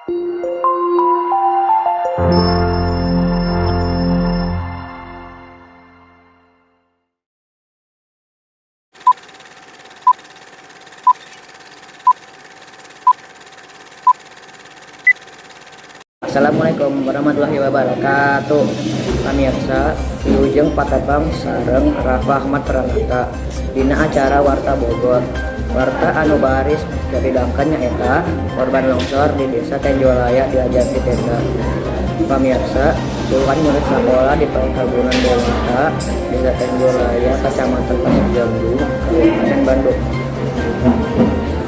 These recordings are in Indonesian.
Assalamualaikum warahmatullahi wabarakatuh. Pamirsa, wilujeng patepang sareng Rafa Ahmad Pranata dina acara Warta Bogor. Warta anu baris didangkeun nyaeta korban longsor di Desa Tenjolaya diajar di tenda. Pamirsa, puluhan murid sekolah di Perkebunan Dewata, Desa Tenjolaya, Kecamatan Pasir Jambu, Kabupaten Bandung.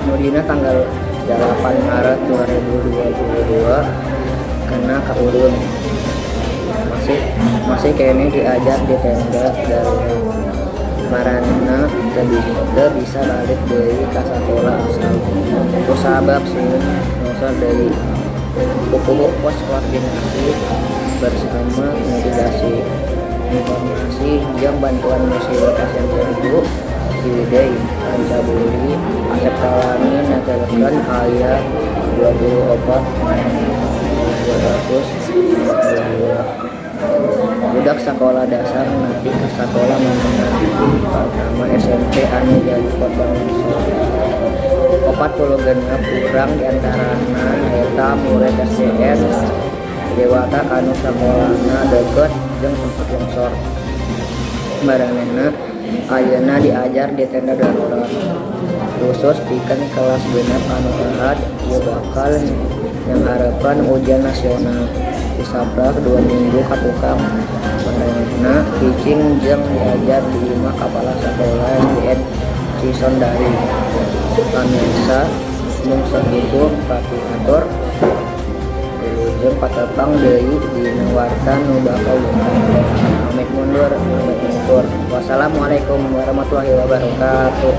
Nudina tanggal 8 Maret 2022 kena kaurun masih kene diajar di tenda dari marana teu bisa balik deui ka sakola asal kusabab sieun longsor deui kukuh pos koordinasi bersama mitigasi informasi jeung bantuan musibah pasien tertentu Ciwidey, Rancaburi, Asep Talani nyaterkeun aya 24 budak sekolah dasar nepi ka sakola menengah pertama SMP anu jadi korban longsor. 46 urang diantarana eta murid SDN Dewata anu sakolana deukeut jeung tempat longsor. Maranehna ayeuna diajar di tenda darurat khusus pikeun kelas genep anu ahad ieu bakal nyanghareupan ujian nasional disabrak 2 minggu ka tukang maranehna cicing jeung diajar di imah kepala sakolah SDN Cisondari. Pamirsa mung sakitu patinatur jeung patepang deui dina warta nu bakal lumayan. Amit mundur. Wassalamualaikum warahmatullahi wabarakatuh.